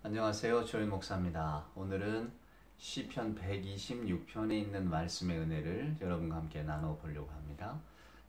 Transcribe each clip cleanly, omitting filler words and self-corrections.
안녕하세요. 조일 목사입니다. 오늘은 시편 126편에 있는 말씀의 은혜를 여러분과 함께 나눠보려고 합니다.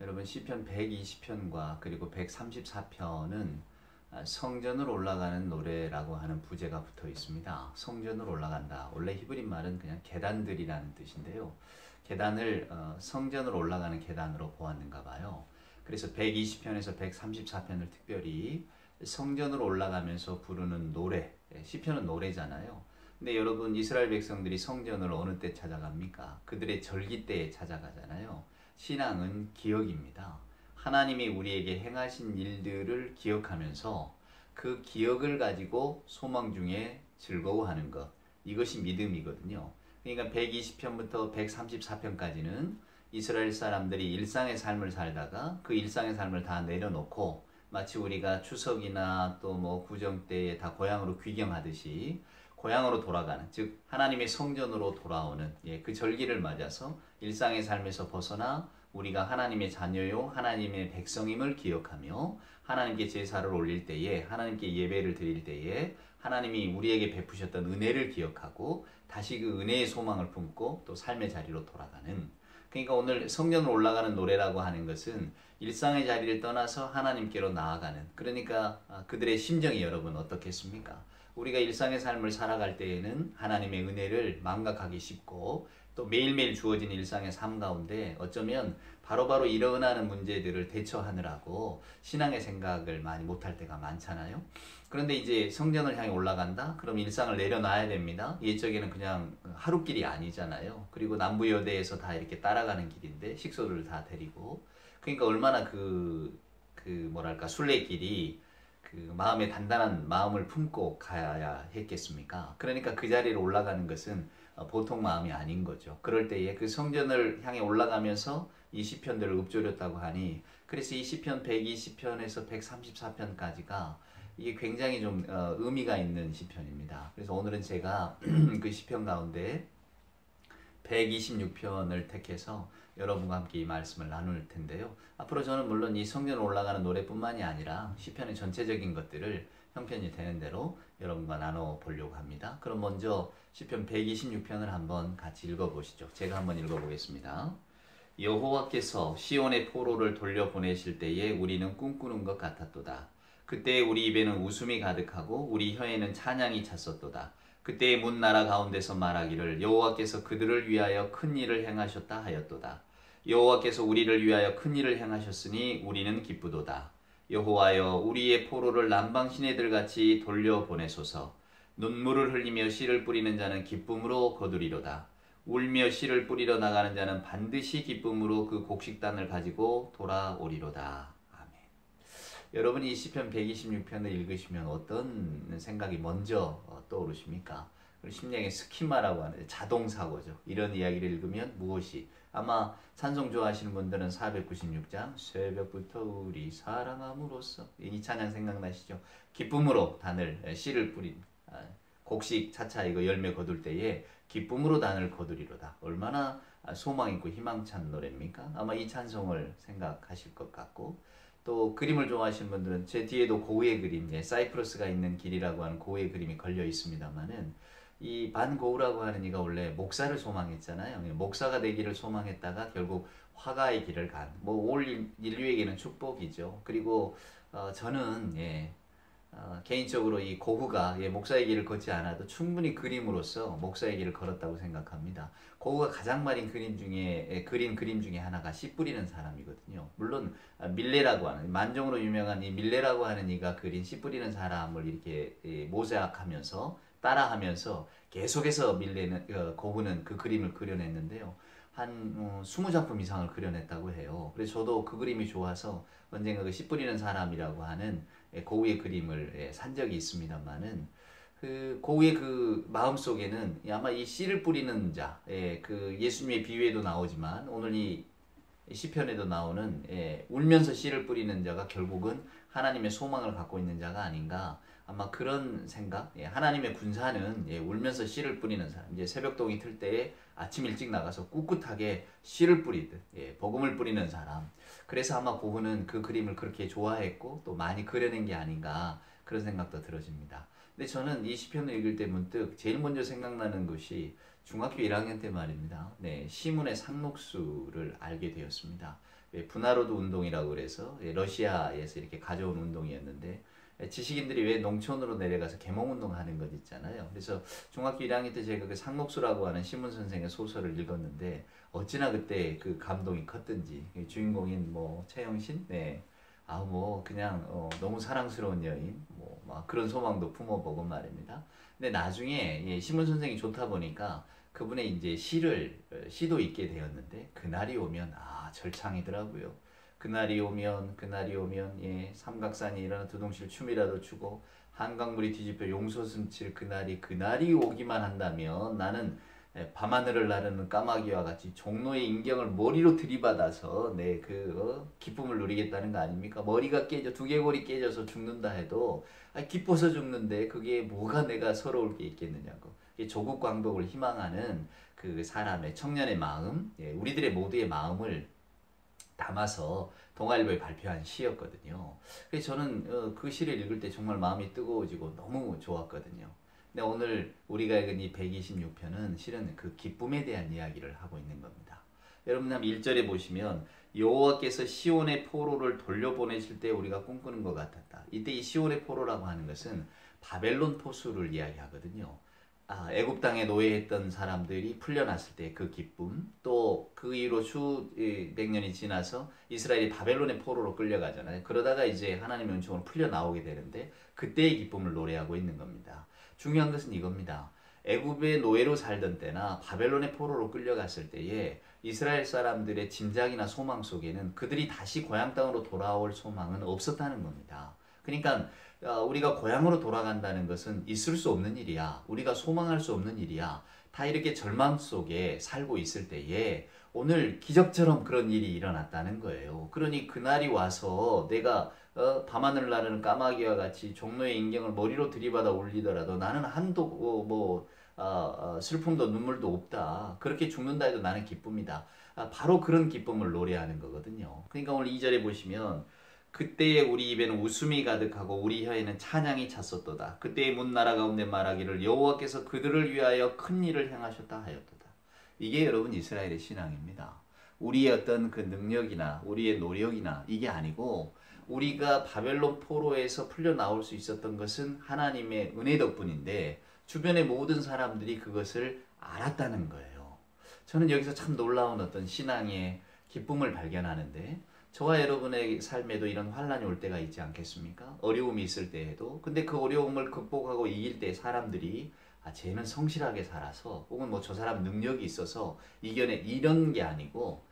여러분 시편 120편과 그리고 134편은 성전으로 올라가는 노래라고 하는 부제가 붙어 있습니다. 성전으로 올라간다. 원래 히브리 말은 그냥 계단들이라는 뜻인데요. 계단을 성전으로 올라가는 계단으로 보았는가 봐요. 그래서 120편에서 134편을 특별히 성전으로 올라가면서 부르는 노래, 시편은 노래잖아요. 근데 여러분 이스라엘 백성들이 성전을 어느 때 찾아갑니까? 그들의 절기 때에 찾아가잖아요. 신앙은 기억입니다. 하나님이 우리에게 행하신 일들을 기억하면서 그 기억을 가지고 소망 중에 즐거워하는 것, 이것이 믿음이거든요. 그러니까 120편부터 134편까지는 이스라엘 사람들이 일상의 삶을 살다가 그 일상의 삶을 다 내려놓고 마치 우리가 추석이나 또 뭐 구정 때에 다 고향으로 귀경하듯이 고향으로 돌아가는, 즉 하나님의 성전으로 돌아오는 그 절기를 맞아서 일상의 삶에서 벗어나 우리가 하나님의 자녀요 하나님의 백성임을 기억하며 하나님께 제사를 올릴 때에, 하나님께 예배를 드릴 때에 하나님이 우리에게 베푸셨던 은혜를 기억하고 다시 그 은혜의 소망을 품고 또 삶의 자리로 돌아가는, 그러니까 오늘 성전으로 올라가는 노래라고 하는 것은 일상의 자리를 떠나서 하나님께로 나아가는, 그러니까 그들의 심정이 여러분 어떻겠습니까? 우리가 일상의 삶을 살아갈 때에는 하나님의 은혜를 망각하기 쉽고 또 매일매일 주어진 일상의 삶 가운데 어쩌면 바로바로 일어나는 문제들을 대처하느라고 신앙의 생각을 많이 못할 때가 많잖아요. 그런데 이제 성전을 향해 올라간다? 그럼 일상을 내려놔야 됩니다. 옛적에는 그냥 하루길이 아니잖아요. 그리고 남부여대에서 다 이렇게 따라가는 길인데 식소를 다 데리고, 그러니까 얼마나 뭐랄까 순례길이 그 마음에 단단한 마음을 품고 가야 했겠습니까? 그러니까 그 자리로 올라가는 것은 보통 마음이 아닌 거죠. 그럴 때에 그 성전을 향해 올라가면서 이 시편들을 읊조렸다고 하니, 그래서 이 시편 120편에서 134편까지가 이게 굉장히 좀 의미가 있는 시편입니다. 그래서 오늘은 제가 그 시편 가운데 126편을 택해서 여러분과 함께 이 말씀을 나눌 텐데요. 앞으로 저는 물론 이 성전으로 올라가는 노래뿐만이 아니라 시편의 전체적인 것들을 형편이 되는 대로 여러분과 나눠보려고 합니다. 그럼 먼저 시편 126편을 한번 같이 읽어보시죠. 제가 한번 읽어보겠습니다. 여호와께서 시온의 포로를 돌려보내실 때에 우리는 꿈꾸는 것 같았도다. 그때 우리 입에는 웃음이 가득하고 우리 혀에는 찬양이 찼었도다. 그때의 문 나라 가운데서 말하기를 여호와께서 그들을 위하여 큰 일을 행하셨다 하였도다. 여호와께서 우리를 위하여 큰 일을 행하셨으니 우리는 기쁘도다. 여호와여 우리의 포로를 남방 시내들같이 돌려보내소서. 눈물을 흘리며 씨를 뿌리는 자는 기쁨으로 거두리로다. 울며 씨를 뿌리러 나가는 자는 반드시 기쁨으로 그 곡식단을 가지고 돌아오리로다. 아멘. 여러분이 이 시편 126편을 읽으시면 어떤 생각이 먼저 떠오르십니까? 심령의 스키마라고 하는 자동사고죠. 이런 이야기를 읽으면 무엇이, 아마 찬송 좋아하시는 분들은 496장 새벽부터 우리 사랑함으로써 이 찬양 생각나시죠? 기쁨으로 단을 씨를 뿌린 곡식 차차 이거 열매 거둘 때에 기쁨으로 단을 거두리로다. 얼마나 소망 있고 희망찬 노래입니까? 아마 이 찬송을 생각하실 것 같고, 또 그림을 좋아하시는 분들은 제 뒤에도 고우의 그림, 사이프러스가 있는 길이라고 하는 고우의 그림이 걸려 있습니다만은, 이 반 고우라고 하는 이가 원래 목사를 소망했잖아요. 목사가 되기를 소망했다가 결국 화가의 길을 간, 올 인류에게는 축복이죠. 그리고 저는 개인적으로 이 고흐가 목사의 길을 걷지 않아도 충분히 그림으로서 목사의 길을 걸었다고 생각합니다. 고흐가 가장 많이 그린 그림 중에 하나가 씨 뿌리는 사람이거든요. 물론 밀레라고 하는, 만종으로 유명한 이 밀레라고 하는 이가 그린 씨 뿌리는 사람을 이렇게 모자하면서 따라하면서 계속해서 고흐는 그 그림을 그려냈는데요. 한 20작품 이상을 그려냈다고 해요. 그래서 저도 그 그림이 좋아서 언젠가 그 씨 뿌리는 사람이라고 하는 고우의 그림을 산 적이 있습니다만은, 그 고우의 그 마음 씨에는 아마 이 씨를 뿌리는 자, 그 예수님의 비유에도 나오지만 오늘 이 시편에도 나오는 울면서 씨를 뿌리는 자가 결국은 하나님의 소망을 갖고 있는 자가 아닌가, 아마 그런 생각. 하나님의 군사는 울면서 씨를 뿌리는 사람, 이제 새벽동이 틀 때에 아침 일찍 나가서 꿋꿋하게 씨를 뿌리듯 복음을 뿌리는 사람. 그래서 아마 고흐는 그 그림을 그렇게 좋아했고 또 많이 그려낸 게 아닌가, 그런 생각도 들어집니다. 근데 저는 이 시편을 읽을 때 문득 제일 먼저 생각나는 것이 중학교 1학년 때 말입니다. 네, 시문의 상록수를 알게 되었습니다. 분하로드 운동이라고 그래서 러시아에서 이렇게 가져온 운동이었는데 지식인들이 왜 농촌으로 내려가서 계몽운동 하는 것 있잖아요. 그래서 중학교 1학년 때 제가 그 상록수라고 하는 시문 선생의 소설을 읽었는데 어찌나 그때 그 감동이 컸던지 주인공인 뭐 최영신, 네, 아 뭐 그냥 너무 사랑스러운 여인, 뭐 막 그런 소망도 품어보고 말입니다. 근데 나중에 시문 선생이 좋다 보니까 그분의 이제 시도 읽게 되었는데 그날이 오면 아 절창이더라고요. 그날이 오면 예 삼각산이 일어나 두둥실 춤이라도 추고 한강물이 뒤집혀 용솟음칠 그날이 오기만 한다면 나는 밤하늘을 나르는 까마귀와 같이 종로의 인경을 머리로 들이받아서 기쁨을 누리겠다는 거 아닙니까? 머리가 깨져 두개골이 깨져서 죽는다 해도 기뻐서 죽는데 그게 뭐가 내가 서러울 게 있겠느냐고. 조국 광복을 희망하는 그 사람의 청년의 마음, 우리들의 모두의 마음을 담아서 동아일보에 발표한 시였거든요. 그래서 저는 그 시를 읽을 때 정말 마음이 뜨거워지고 너무 좋았거든요. 근데 오늘 우리가 읽은 이 126편은 실은 그 기쁨에 대한 이야기를 하고 있는 겁니다. 여러분 한번 1절에 보시면 여호와께서 시온의 포로를 돌려보내실 때 우리가 꿈꾸는 것 같았다. 이때 이 시온의 포로라고 하는 것은 바벨론 포수를 이야기하거든요. 애굽 땅에 노예했던 사람들이 풀려났을 때 그 기쁨, 또 그 이후로 수백 년이 지나서 이스라엘이 바벨론의 포로로 끌려가잖아요. 그러다가 이제 하나님의 은총으로 풀려 나오게 되는데 그때의 기쁨을 노래하고 있는 겁니다. 중요한 것은 이겁니다. 애굽의 노예로 살던 때나 바벨론의 포로로 끌려갔을 때에 이스라엘 사람들의 짐작이나 소망 속에는 그들이 다시 고향 땅으로 돌아올 소망은 없었다는 겁니다. 그러니까 우리가 고향으로 돌아간다는 것은 있을 수 없는 일이야. 우리가 소망할 수 없는 일이야. 다 이렇게 절망 속에 살고 있을 때에 오늘 기적처럼 그런 일이 일어났다는 거예요. 그러니 그날이 와서 내가 밤하늘 나르는 까마귀와 같이 종로의 인경을 머리로 들이받아 올리더라도 나는 한도 슬픔도 눈물도 없다. 그렇게 죽는다 해도 나는 기쁩니다. 바로 그런 기쁨을 노래하는 거거든요. 그러니까 오늘 2절에 보시면 그때의 우리 입에는 웃음이 가득하고 우리 혀에는 찬양이 찼었도다. 그때의 문 나라 가운데 말하기를 여호와께서 그들을 위하여 큰 일을 행하셨다 하였도다. 이게 여러분 이스라엘의 신앙입니다. 우리의 어떤 그 능력이나 우리의 노력이나 이게 아니고 우리가 바벨론 포로에서 풀려 나올 수 있었던 것은 하나님의 은혜 덕분인데 주변의 모든 사람들이 그것을 알았다는 거예요. 저는 여기서 참 놀라운 어떤 신앙의 기쁨을 발견하는데 저와 여러분의 삶에도 이런 환란이 올 때가 있지 않겠습니까? 어려움이 있을 때에도. 근데 그 어려움을 극복하고 이길 때 사람들이 쟤는 성실하게 살아서 혹은 뭐 저 사람 능력이 있어서 이겨내 이런 게 아니고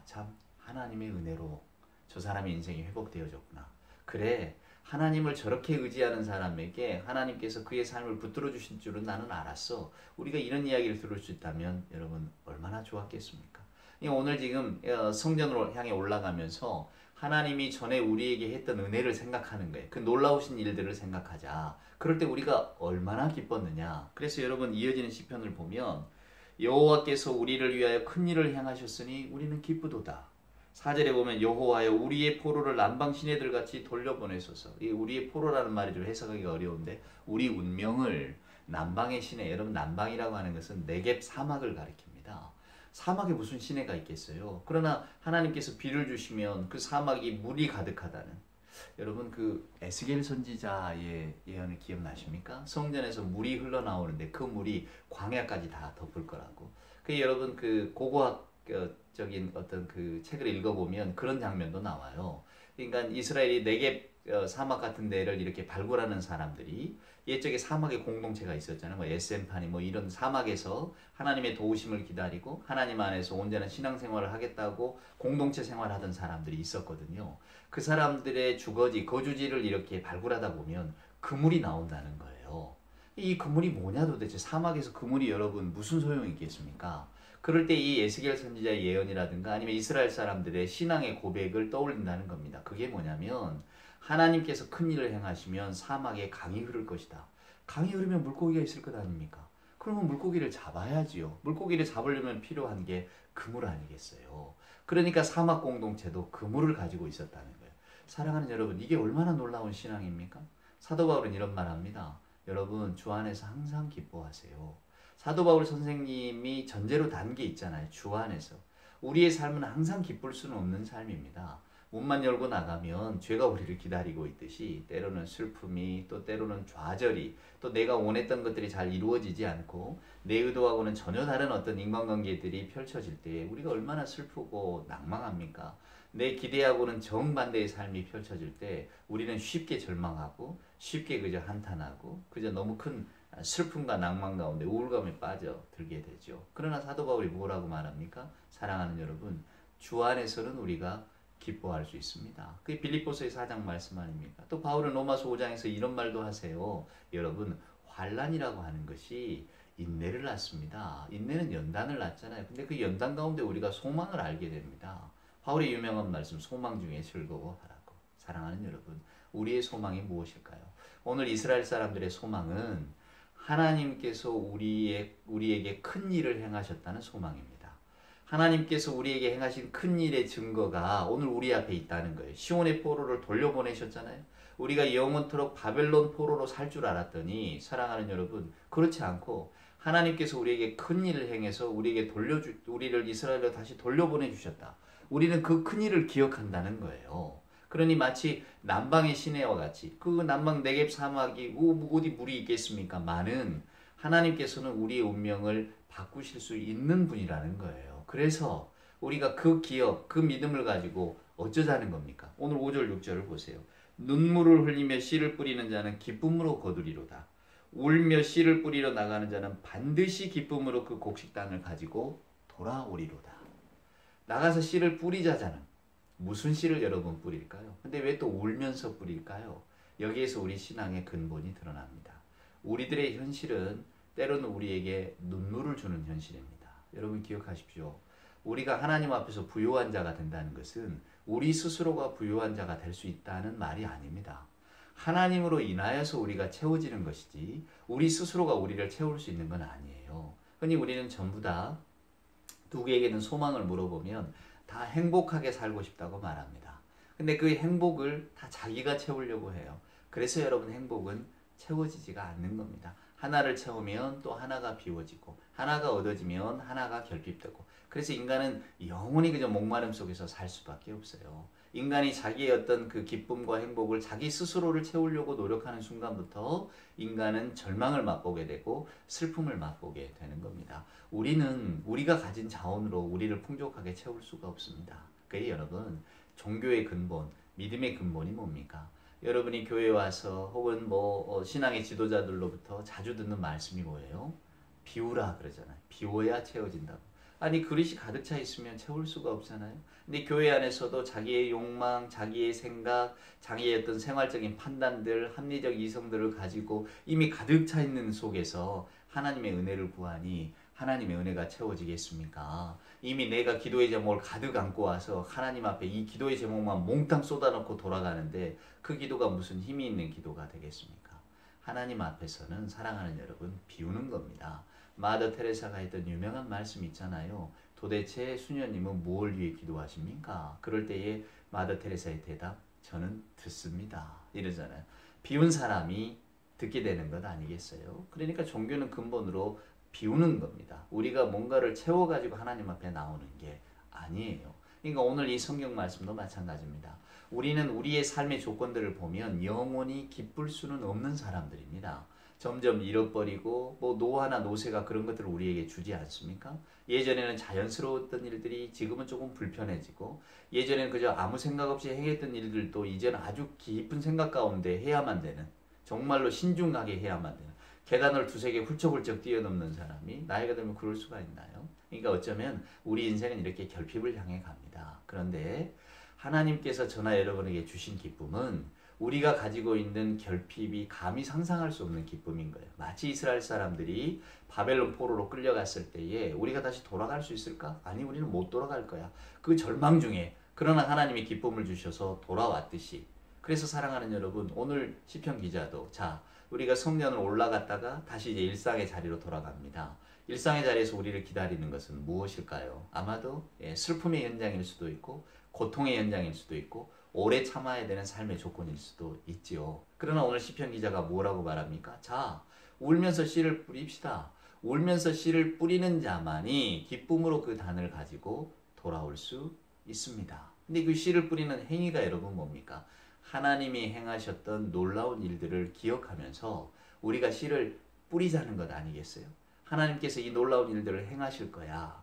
참 하나님의 은혜로 저 사람의 인생이 회복되어졌구나. 그래 하나님을 저렇게 의지하는 사람에게 하나님께서 그의 삶을 붙들어 주신 줄은 나는 알았어. 우리가 이런 이야기를 들을 수 있다면 여러분 얼마나 좋았겠습니까? 오늘 지금 성전으로 향해 올라가면서 하나님이 전에 우리에게 했던 은혜를 생각하는 거예요. 그 놀라우신 일들을 생각하자. 그럴 때 우리가 얼마나 기뻤느냐. 그래서 여러분 이어지는 시편을 보면 여호와께서 우리를 위하여 큰 일을 행하셨으니 우리는 기쁘도다. 4절에 보면 여호와여 우리의 포로를 남방 시내들 같이 돌려보내소서. 이 우리의 포로라는 말이 좀 해석하기가 어려운데 우리 운명을 남방의 시내, 여러분 남방이라고 하는 것은 네겝 사막을 가리킵니다. 사막에 무슨 시내가 있겠어요. 그러나 하나님께서 비를 주시면 그 사막이 물이 가득하다는, 여러분 그 에스겔 선지자의 예언을 기억나십니까? 성전에서 물이 흘러나오는데 그 물이 광야까지 다 덮을 거라고. 그 여러분 그 고고학적인 어떤 그 책을 읽어보면 그런 장면도 나와요. 그러니까 이스라엘이 네겝 사막 같은 데를 이렇게 발굴하는 사람들이 옛적에 사막에 공동체가 있었잖아요. 뭐 에센파니 뭐 이런 사막에서 하나님의 도우심을 기다리고 하나님 안에서 온전한 신앙생활을 하겠다고 공동체 생활하던 사람들이 있었거든요. 그 사람들의 주거지, 거주지를 이렇게 발굴하다 보면 그물이 나온다는 거예요. 이 그물이 뭐냐 도대체. 사막에서 그물이 여러분 무슨 소용이 있겠습니까? 그럴 때 이 에스겔 선지자의 예언이라든가 아니면 이스라엘 사람들의 신앙의 고백을 떠올린다는 겁니다. 그게 뭐냐면 하나님께서 큰 일을 행하시면 사막에 강이 흐를 것이다. 강이 흐르면 물고기가 있을 것 아닙니까? 그러면 물고기를 잡아야지요. 물고기를 잡으려면 필요한 게 그물 아니겠어요. 그러니까 사막 공동체도 그물을 가지고 있었다는 거예요. 사랑하는 여러분, 이게 얼마나 놀라운 신앙입니까? 사도 바울은 이런 말 합니다. 여러분 주 안에서 항상 기뻐하세요. 사도 바울 선생님이 전제로 단 게 있잖아요. 주 안에서. 우리의 삶은 항상 기쁠 수는 없는 삶입니다. 문만 열고 나가면 죄가 우리를 기다리고 있듯이 때로는 슬픔이 또 때로는 좌절이 또 내가 원했던 것들이 잘 이루어지지 않고 내 의도하고는 전혀 다른 어떤 인간관계들이 펼쳐질 때 우리가 얼마나 슬프고 낭망합니까? 내 기대하고는 정반대의 삶이 펼쳐질 때 우리는 쉽게 절망하고 쉽게 그저 한탄하고 그저 너무 큰 슬픔과 낭만 가운데 우울감에 빠져들게 되죠. 그러나 사도 바울이 뭐라고 말합니까? 사랑하는 여러분, 주 안에서는 우리가 기뻐할 수 있습니다. 그게 빌립보서의 4장 말씀 아닙니까? 또 바울은 로마서 5장에서 이런 말도 하세요. 여러분, 환난이라고 하는 것이 인내를 낳습니다. 인내는 연단을 낳잖아요. 근데 그 연단 가운데 우리가 소망을 알게 됩니다. 바울의 유명한 말씀, 소망 중에 즐거워하라고. 사랑하는 여러분, 우리의 소망이 무엇일까요? 오늘 이스라엘 사람들의 소망은 하나님께서 우리에게 큰 일을 행하셨다는 소망입니다. 하나님께서 우리에게 행하신 큰 일의 증거가 오늘 우리 앞에 있다는 거예요. 시온의 포로를 돌려보내셨잖아요. 우리가 영원토록 바벨론 포로로 살 줄 알았더니 사랑하는 여러분, 그렇지 않고 하나님께서 우리에게 큰 일을 행해서 우리를 이스라엘로 다시 돌려보내 주셨다. 우리는 그 큰 일을 기억한다는 거예요. 그러니 마치 남방의 시내와 같이 그 남방 네겝 사막이 어디 물이 있겠습니까? 많은 하나님께서는 우리의 운명을 바꾸실 수 있는 분이라는 거예요. 그래서 우리가 그 기억, 그 믿음을 가지고 어쩌자는 겁니까? 오늘 5절, 6절을 보세요. 눈물을 흘리며 씨를 뿌리는 자는 기쁨으로 거두리로다. 울며 씨를 뿌리러 나가는 자는 반드시 기쁨으로 그 곡식단을 가지고 돌아오리로다. 나가서 씨를 뿌리자자는 무슨 씨를 여러분 뿌릴까요? 근데 왜 또 울면서 뿌릴까요? 여기에서 우리 신앙의 근본이 드러납니다. 우리들의 현실은 때로는 우리에게 눈물을 주는 현실입니다. 여러분 기억하십시오. 우리가 하나님 앞에서 부요한 자가 된다는 것은 우리 스스로가 부요한 자가 될 수 있다는 말이 아닙니다. 하나님으로 인하여서 우리가 채워지는 것이지 우리 스스로가 우리를 채울 수 있는 건 아니에요. 흔히 우리는 전부 다 누구에게는 소망을 물어보면 다 행복하게 살고 싶다고 말합니다. 근데 그 행복을 다 자기가 채우려고 해요. 그래서 여러분 행복은 채워지지가 않는 겁니다. 하나를 채우면 또 하나가 비워지고 하나가 얻어지면 하나가 결핍되고 그래서 인간은 영원히 그저 목마름 속에서 살 수밖에 없어요. 인간이 자기의 어떤 그 기쁨과 행복을 자기 스스로를 채우려고 노력하는 순간부터 인간은 절망을 맛보게 되고 슬픔을 맛보게 되는 겁니다. 우리가 가진 자원으로 우리를 풍족하게 채울 수가 없습니다. 그래서 여러분 종교의 근본, 믿음의 근본이 뭡니까? 여러분이 교회에 와서 혹은 신앙의 지도자들로부터 자주 듣는 말씀이 뭐예요? 비우라 그러잖아요. 비워야 채워진다고. 아니 그릇이 가득 차 있으면 채울 수가 없잖아요. 근데 교회 안에서도 자기의 욕망, 자기의 생각, 자기의 어떤 생활적인 판단들, 합리적 이성들을 가지고 이미 가득 차 있는 속에서 하나님의 은혜를 구하니 하나님의 은혜가 채워지겠습니까? 이미 내가 기도의 제목을 가득 안고 와서 하나님 앞에 이 기도의 제목만 몽땅 쏟아놓고 돌아가는데 그 기도가 무슨 힘이 있는 기도가 되겠습니까? 하나님 앞에서는 사랑하는 여러분 비우는 겁니다. 마더 테레사가 했던 유명한 말씀 있잖아요. 도대체 수녀님은 무엇을 위해 기도하십니까? 그럴 때에 마더 테레사의 대답, 저는 듣습니다. 이러잖아요. 비운 사람이 듣게 되는 것 아니겠어요? 그러니까 종교는 근본으로 비우는 겁니다. 우리가 뭔가를 채워가지고 하나님 앞에 나오는 게 아니에요. 그러니까 오늘 이 성경 말씀도 마찬가지입니다. 우리는 우리의 삶의 조건들을 보면 영원히 기쁠 수는 없는 사람들입니다. 점점 잃어버리고 노화나 노쇠가 그런 것들을 우리에게 주지 않습니까? 예전에는 자연스러웠던 일들이 지금은 조금 불편해지고 예전에는 그저 아무 생각 없이 행했던 일들도 이제는 아주 깊은 생각 가운데 해야만 되는 정말로 신중하게 해야만 되는 계단을 두세 개 훌쩍훌쩍 뛰어넘는 사람이 나이가 들면 그럴 수가 있나요? 그러니까 어쩌면 우리 인생은 이렇게 결핍을 향해 갑니다. 그런데 하나님께서 저나 여러분에게 주신 기쁨은 우리가 가지고 있는 결핍이 감히 상상할 수 없는 기쁨인 거예요. 마치 이스라엘 사람들이 바벨론 포로로 끌려갔을 때에 우리가 다시 돌아갈 수 있을까? 아니 우리는 못 돌아갈 거야. 그 절망 중에 그러나 하나님이 기쁨을 주셔서 돌아왔듯이 그래서 사랑하는 여러분 오늘 시편 기자도 우리가 성전을 올라갔다가 다시 이제 일상의 자리로 돌아갑니다. 일상의 자리에서 우리를 기다리는 것은 무엇일까요? 아마도 슬픔의 현장일 수도 있고 고통의 현장일 수도 있고 오래 참아야 되는 삶의 조건일 수도 있지요. 그러나 오늘 시편 기자가 뭐라고 말합니까? 자, 울면서 씨를 뿌립시다. 울면서 씨를 뿌리는 자만이 기쁨으로 그 단을 가지고 돌아올 수 있습니다. 근데 그 씨를 뿌리는 행위가 여러분 뭡니까? 하나님이 행하셨던 놀라운 일들을 기억하면서 우리가 씨를 뿌리자는 것 아니겠어요? 하나님께서 이 놀라운 일들을 행하실 거야.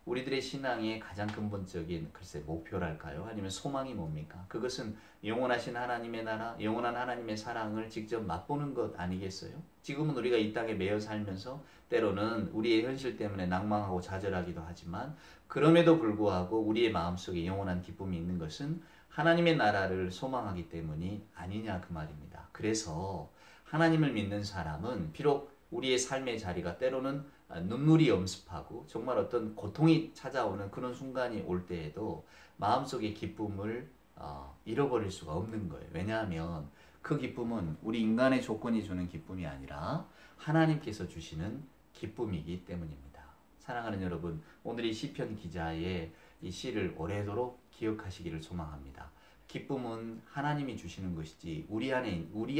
우리들의 신앙의 가장 근본적인 글쎄 목표랄까요? 아니면 소망이 뭡니까? 그것은 영원하신 하나님의 나라, 영원한 하나님의 사랑을 직접 맛보는 것 아니겠어요? 지금은 우리가 이 땅에 매여 살면서 때로는 우리의 현실 때문에 낭망하고 좌절하기도 하지만 그럼에도 불구하고 우리의 마음속에 영원한 기쁨이 있는 것은 하나님의 나라를 소망하기 때문이 아니냐 그 말입니다. 그래서 하나님을 믿는 사람은 비록 우리의 삶의 자리가 때로는 눈물이 엄습하고 정말 어떤 고통이 찾아오는 그런 순간이 올 때에도 마음속의 기쁨을 잃어버릴 수가 없는 거예요. 왜냐하면 그 기쁨은 우리 인간의 조건이 주는 기쁨이 아니라 하나님께서 주시는 기쁨이기 때문입니다. 사랑하는 여러분, 오늘 이 시편 기자의 이 시를 오래도록 기억하시기를 소망합니다. 기쁨은 하나님이 주시는 것이지 우리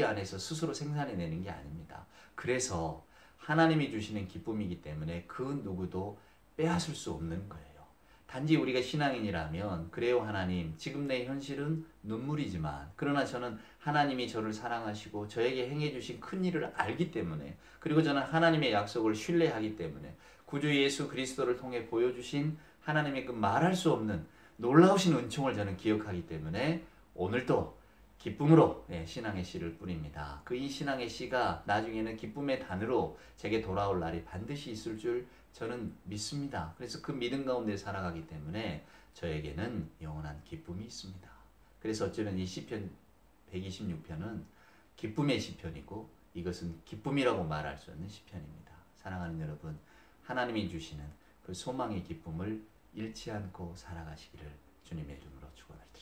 안에서 스스로 생산해내는 게 아닙니다. 그래서 하나님이 주시는 기쁨이기 때문에 그 누구도 빼앗을 수 없는 거예요. 단지 우리가 신앙인이라면 그래요 하나님, 지금 내 현실은 눈물이지만 그러나 저는 하나님이 저를 사랑하시고 저에게 행해 주신 큰 일을 알기 때문에, 그리고 저는 하나님의 약속을 신뢰하기 때문에 구주 예수 그리스도를 통해 보여주신 하나님의 그 말할 수 없는 놀라우신 은총을 저는 기억하기 때문에 오늘도 기쁨으로 신앙의 씨를 뿌립니다. 그 이 신앙의 씨가 나중에는 기쁨의 단으로 제게 돌아올 날이 반드시 있을 줄 저는 믿습니다. 그래서 그 믿음 가운데 살아가기 때문에 저에게는 영원한 기쁨이 있습니다. 그래서 어쩌면 이 시편 126편은 기쁨의 시편이고 이것은 기쁨이라고 말할 수 있는 시편입니다. 사랑하는 여러분, 하나님이 주시는 그 소망의 기쁨을 잃지 않고 살아가시기를 주님의 이름으로 축원합니다.